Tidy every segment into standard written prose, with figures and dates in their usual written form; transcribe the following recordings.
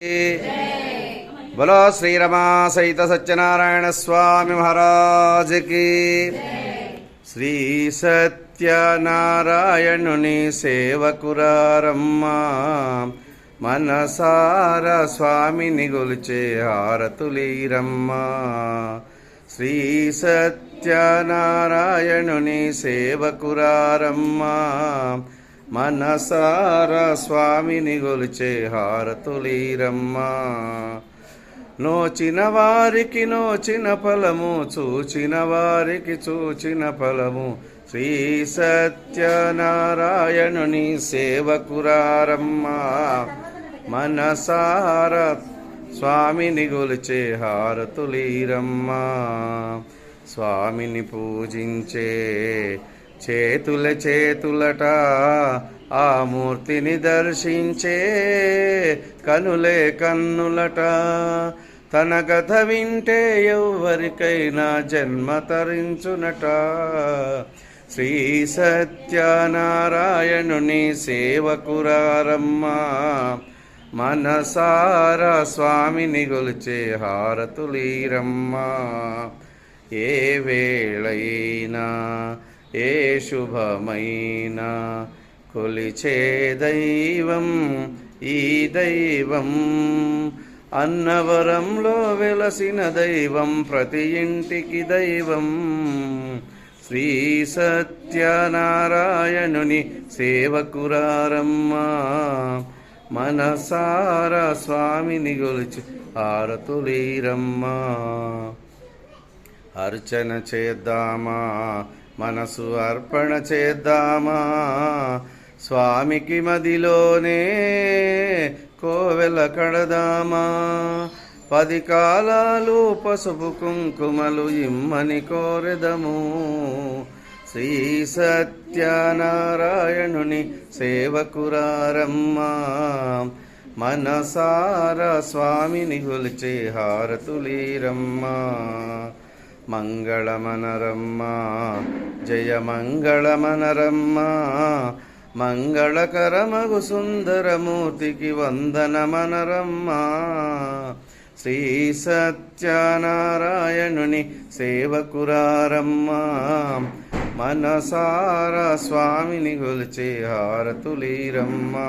बोलो श्री रमा सहित सत्यनारायण स्वामी महाराज की। श्री सत्यनारायणुनि सेवकुरारम्मा मनसार स्वामिनि गोल्चे हारतुलीरम्मा। श्री सत्यनारायणुनि सेवकुरारम्मा మనసార స్వామిని గొలిచే హారతులీరమ్మా। నోచిన వారికి నోచిన ఫలము, చూచిన వారికి చూచిన ఫలము, శ్రీ సత్యనారాయణుని సేవకురారమ్మా। మనసార స్వామిని గొలిచే హారతులీరమ్మా। స్వామిని పూజించే చేతుల చేతులట, ఆ మూర్తిని దర్శించే కనులే కన్నులట। తన కథ వింటే ఎవ్వరికైనా జన్మ తరించునట। శ్రీ సత్యనారాయణుని సేవకురారమ్మా। మనసార స్వామిని గొలిచే హారతులీరమ్మా। ఏ వేళైనా ఏ శుభమైనా కొలిచే దైవం ఈ దైవం। అన్నవరంలో వెలసిన దైవం, ప్రతి ఇంటికి దైవం। శ్రీ సత్యనారాయణుని సేవకురారమ్మా। మనసార స్వామిని గొలిచి హారతులీరమ్మా। అర్చన చేద్దామా, మనసు అర్పణ చేద్దామా, స్వామికి మదిలోనే కోవెల కడదామా। 10 కాలాలు పసుపు కుంకుమలు ఇమ్మని కోరెదము। శ్రీ సత్యనారాయణుని సేవకురారమ్మా। మనసార స్వామిని గొలిచే హారతులీరమ్మా। మంగళమనరమ్మా జయ మంగళమనరమ్మా। మంగళకరమగు సుందరమూర్తికి వందనమనరమ్మా। శ్రీ సత్యనారాయణుని సేవకురారమ్మా। మనసార స్వామిని గొలిచే హారతులీరమ్మా।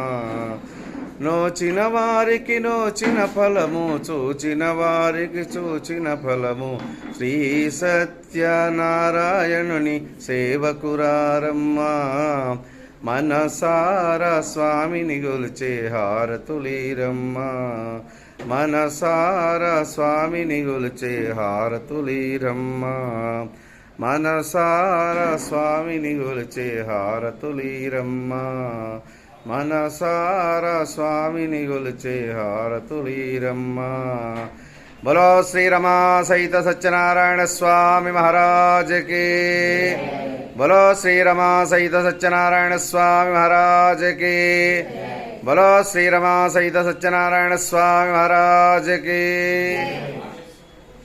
నోచిన వారికి నోచిన ఫలము, చూచిన వారికి చూచిన ఫలము, శ్రీ సత్యనారాయణుని సేవకురారమ్మా। మనసార స్వామిని గొలిచే హారతులీరమ్మా। మనసార స్వామిని గొలిచే హారతులీరమ్మా। మనసార స్వామిని గొలిచే హారతులీరమ్మా। మనసార స్వామిని గొలిచే హారతులీరమ్మా। బలో శ్రీ రమా సహిత సత్యనారాయణ స్వామి మహారాజ్ కి। బలో శ్రీ రమా సహిత సత్యనారాయణ స్వామి మహారాజ్ కి। బలో శ్రీ రమా సహిత సత్యనారాయణ స్వామి మహారాజ్ కి।